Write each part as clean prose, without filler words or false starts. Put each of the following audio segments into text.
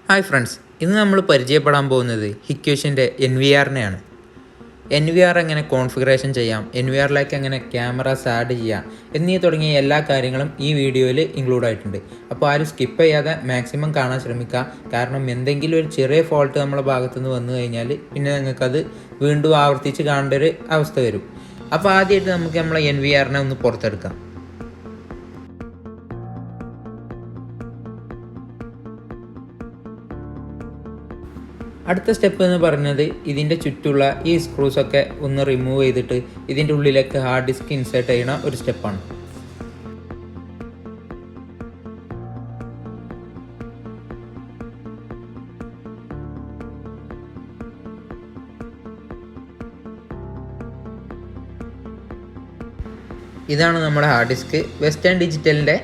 Hi friends, ഇന്ന് നമ്മൾ പരിചയപ്പെടാൻ പോകുന്നത് ഹിക്വിഷൻ്റെ NVRനെയാണ്. NVR എങ്ങനെ കോൺഫിഗറേഷൻ ചെയ്യാം, NVRലേക്ക് എങ്ങനെ ക്യാമറാസ് ആഡ് ചെയ്യാം എന്നീ തുടങ്ങിയ എല്ലാ കാര്യങ്ങളും ഈ വീഡിയോയിൽ ഇൻക്ലൂഡ് ആയിട്ടുണ്ട്. അപ്പോൾ ആരും സ്കിപ്പ് ചെയ്യാതെ മാക്സിമം കാണാൻ ശ്രമിക്കുക. കാരണം എന്തെങ്കിലും ഒരു ചെറിയ ഫോൾട്ട് നമ്മളെ ഭാഗത്തുനിന്ന് വന്നു കഴിഞ്ഞാൽ പിന്നെ നിങ്ങൾക്കത് വീണ്ടും ആവർത്തിച്ച് കാണേണ്ട ഒരു അവസ്ഥ വരും. അപ്പോൾ ആദ്യമായിട്ട് നമുക്ക് നമ്മളെ NVRനെ ഒന്ന് പുറത്തെടുക്കാം. അടുത്ത സ്റ്റെപ്പ് എന്ന് പറയുന്നത് ഇതിൻ്റെ ചുറ്റുള്ള ഈ സ്ക്രൂസൊക്കെ ഒന്ന് റിമൂവ് ചെയ്തിട്ട് ഇതിൻ്റെ ഉള്ളിലേക്ക് ഹാർഡ് ഡിസ്ക് ഇൻസേർട്ട് ചെയ്യുന്ന ഒരു സ്റ്റെപ്പാണ്. ഇതാണ് നമ്മുടെ ഹാർഡ് ഡിസ്ക്. വെസ്റ്റേൺ ഡിജിറ്റലിൻ്റെ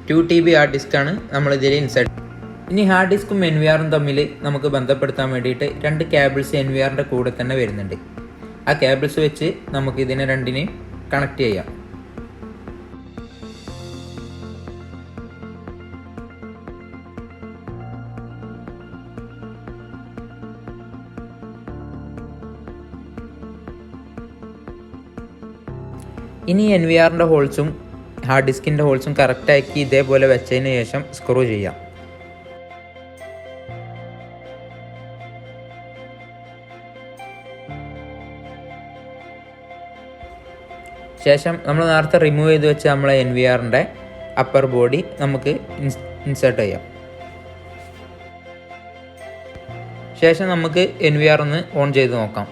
2 TB ഹാർഡ് ഡിസ്ക്കാണ് നമ്മളിതിൽ ഇൻസേർട്ട്. ഇനി ഹാർഡ് ഡിസ്ക്കും NVRും തമ്മിൽ നമുക്ക് ബന്ധപ്പെടുത്താൻ വേണ്ടിയിട്ട് 2 കേബിൾസ് NVRൻ്റെ കൂടെ തന്നെ വരുന്നുണ്ട്. ആ കേബിൾസ് വെച്ച് നമുക്ക് ഇതിനെ രണ്ടിനെയും കണക്ട് ചെയ്യാം. ഇനി NVRൻ്റെ ഹോൾസും ഹാർഡ് ഡിസ്കിൻ്റെ ഹോൾസും കറക്റ്റാക്കി ഇതേപോലെ വെച്ചതിന് ശേഷം സ്ക്രൂ ചെയ്യാം. ശേഷം നമ്മൾ നേരത്തെ റിമൂവ് ചെയ്ത് വെച്ച നമ്മളെ NVRൻ്റെ അപ്പർ ബോഡി നമുക്ക് ഇൻസേർട്ട് ചെയ്യാം. ശേഷം നമുക്ക് NVR ഒന്ന് ഓൺ ചെയ്ത് നോക്കാം.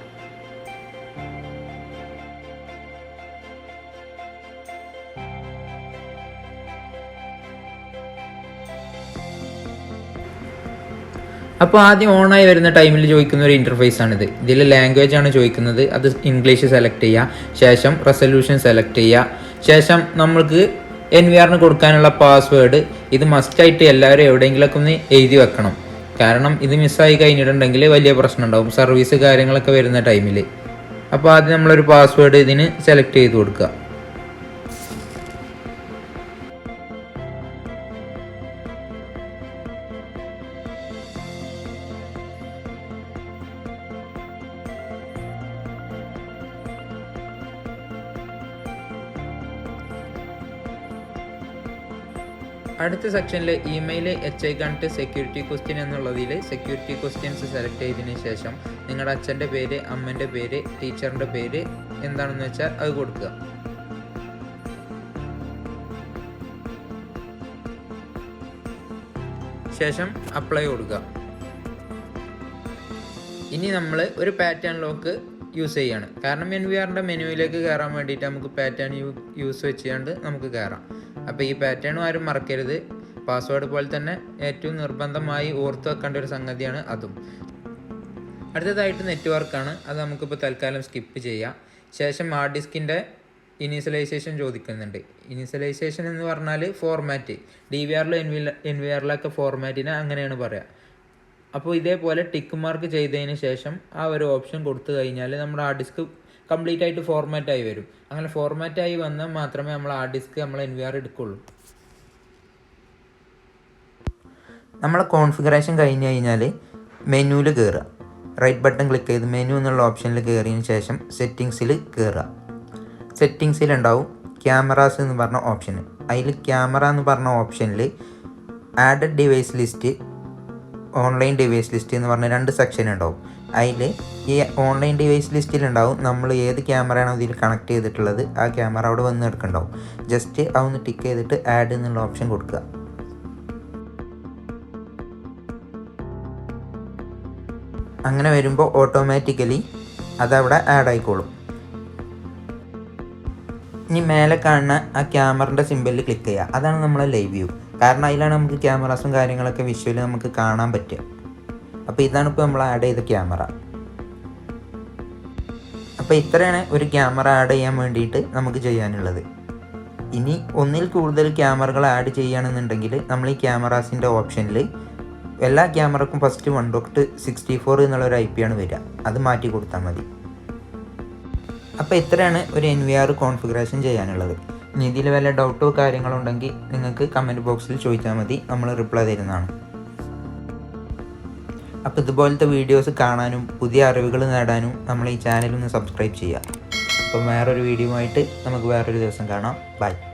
അപ്പോൾ ആദ്യം ഓണായി വരുന്ന ടൈമിൽ ചോദിക്കുന്ന ഒരു ഇൻ്റർഫേസ് ആണിത്. ഇതിൽ ലാംഗ്വേജ് ആണ് ചോദിക്കുന്നത്. അത് ഇംഗ്ലീഷ് സെലക്ട് ചെയ്യുക. ശേഷം റെസൊല്യൂഷൻ സെലക്ട് ചെയ്യുക. ശേഷം നമ്മൾക്ക് NVRന് കൊടുക്കാനുള്ള പാസ്വേഡ് ഇത് മസ്റ്റായിട്ട് എല്ലാവരും എവിടെയെങ്കിലുമൊക്കെ ഒന്ന് എഴുതി വെക്കണം. കാരണം ഇത് മിസ്സായി കഴിഞ്ഞിട്ടുണ്ടെങ്കിൽ വലിയ പ്രശ്നം ഉണ്ടാവും സർവീസ് കാര്യങ്ങളൊക്കെ വരുന്ന ടൈമിൽ. അപ്പോൾ ആദ്യം നമ്മളൊരു പാസ്വേഡ് ഇതിന് സെലക്ട് ചെയ്ത് കൊടുക്കുക. അടുത്ത സെക്ഷനിൽ ഇമെയിൽ HI സെക്യൂരിറ്റി ക്വസ്റ്റ്യൻ എന്നുള്ളതിൽ സെക്യൂരിറ്റി ക്വസ്റ്റ്യൻസ് സെലക്ട് ചെയ്തതിന് ശേഷം നിങ്ങളുടെ അച്ഛൻ്റെ പേര്, അമ്മൻ്റെ പേര്, ടീച്ചറിൻ്റെ പേര് എന്താണെന്ന് വെച്ചാൽ അത് കൊടുക്കുക. ശേഷം അപ്ലൈ കൊടുക്കുക. ഇനി നമ്മൾ ഒരു പാറ്റേൺ ലോക്ക് യൂസ് ചെയ്യാണ്. കാരണം NVRൻ്റെ മെനുവിലേക്ക് കയറാൻ വേണ്ടിയിട്ട് നമുക്ക് പാറ്റേൺ യൂസ് വെച്ചുകൊണ്ട് നമുക്ക് കയറാം. അപ്പോൾ ഈ പാറ്റേണും ആരും മറക്കരുത്. പാസ്വേഡ് പോലെ തന്നെ ഏറ്റവും നിർബന്ധമായി ഓർത്ത് വെക്കേണ്ട ഒരു സംഗതിയാണ് അതും. അടുത്തതായിട്ട് നെറ്റ്വർക്കാണ്. അത് നമുക്കിപ്പോൾ തൽക്കാലം സ്കിപ്പ് ചെയ്യാം. ശേഷം ഹാർഡ് ഡിസ്കിൻ്റെ ഇനീഷ്യലൈസേഷൻ ചോദിക്കുന്നുണ്ട്. ഇനീഷ്യലൈസേഷൻ എന്ന് പറഞ്ഞാൽ ഫോർമാറ്റ്, DVRലും NVRലൊക്കെ ഫോർമാറ്റിനെ അങ്ങനെയാണ് പറയുക. അപ്പോൾ ഇതേപോലെ ടിക്ക് മാർക്ക് ചെയ്തതിന് ശേഷം ആ ഒരു ഓപ്ഷൻ കൊടുത്തു കഴിഞ്ഞാൽ നമ്മുടെ ഹാർഡ് ഡിസ്ക് കംപ്ലീറ്റ് ആയിട്ട് ഫോർമാറ്റായി വരും. അങ്ങനെ ഫോർമാറ്റായി വന്നാൽ മാത്രമേ നമ്മൾ ഹാർഡ് ഡിസ്ക് നമ്മൾ NVR എടുക്കുള്ളൂ. നമ്മളെ കോൺഫിഗറേഷൻ കഴിഞ്ഞ് കഴിഞ്ഞാൽ മെനുവിൽ കയറുക. റൈറ്റ് ബട്ടൺ ക്ലിക്ക് ചെയ്ത് മെനു എന്നുള്ള ഓപ്ഷനിൽ കയറിയതിന് ശേഷം സെറ്റിങ്സിൽ കയറുക. സെറ്റിങ്സിലുണ്ടാവും ക്യാമറാസ് എന്ന് പറഞ്ഞ ഓപ്ഷൻ. അതിൽ ക്യാമറ എന്ന് പറഞ്ഞ ഓപ്ഷനിൽ added device list, online device list എന്ന് പറഞ്ഞ 2 സെക്ഷൻ ഉണ്ടാവും. അതിൽ ഈ ഓൺലൈൻ ഡിവൈസ് ലിസ്റ്റിലുണ്ടാവും നമ്മൾ ഏത് ക്യാമറയാണോ ഇതിൽ കണക്ട് ചെയ്തിട്ടുള്ളത് ആ ക്യാമറ അവിടെ വന്ന് എടുക്കുന്നുണ്ടാവും. ജസ്റ്റ് അതൊന്ന് ടിക്ക് ചെയ്തിട്ട് ആഡ് എന്നുള്ള ഓപ്ഷൻ കൊടുക്കുക. അങ്ങനെ വരുമ്പോൾ ഓട്ടോമാറ്റിക്കലി അതവിടെ ആഡ് ആയിക്കോളും. ഇനി മേലെ കാണുന്ന ആ ക്യാമറൻ്റെ സിമ്പലിൽ ക്ലിക്ക് ചെയ്യുക. അതാണ് നമ്മളെ ലൈവ് വ്യൂ. കാരണം അതിലാണ് നമുക്ക് ക്യാമറാസും കാര്യങ്ങളൊക്കെ വിഷ്വലി നമുക്ക് കാണാൻ പറ്റുക. അപ്പോൾ ഇതാണ് ഇപ്പോൾ നമ്മൾ ആഡ് ചെയ്ത ക്യാമറ. അപ്പോൾ ഇത്രയാണ് ഒരു ക്യാമറ ആഡ് ചെയ്യാൻ വേണ്ടിയിട്ട് നമുക്ക് ചെയ്യാനുള്ളത്. ഇനി ഒന്നിൽ കൂടുതൽ ക്യാമറകൾ ആഡ് ചെയ്യുകയാണെന്നുണ്ടെങ്കിൽ നമ്മൾ ഈ ക്യാമറാസിൻ്റെ ഓപ്ഷനിൽ എല്ലാ ക്യാമറക്കും ഫസ്റ്റ് 1.64 എന്നുള്ളൊരു IP ആണ് വരിക. അത് മാറ്റി കൊടുത്താൽ മതി. അപ്പോൾ ഇത്രയാണ് ഒരു NVR കോൺഫിഗറേഷൻ ചെയ്യാനുള്ളത്. ഇനി ഇതിൽ വല്ല ഡൗട്ടോ കാര്യങ്ങളോ ഉണ്ടെങ്കിൽ നിങ്ങൾക്ക് കമൻറ്റ് ബോക്സിൽ ചോദിച്ചാൽ മതി, നമ്മൾ റിപ്ലൈ തരുന്നതാണ്. അപ്പോൾ ഇതുപോലത്തെ വീഡിയോസ് കാണാനും പുതിയ അറിവുകൾ നേടാനും നമ്മൾ ഈ ചാനൽ ഒന്ന് സബ്സ്ക്രൈബ് ചെയ്യുക. അപ്പം വേറൊരു വീഡിയോ ആയിട്ട് നമുക്ക് വേറൊരു ദിവസം കാണാം. ബൈ.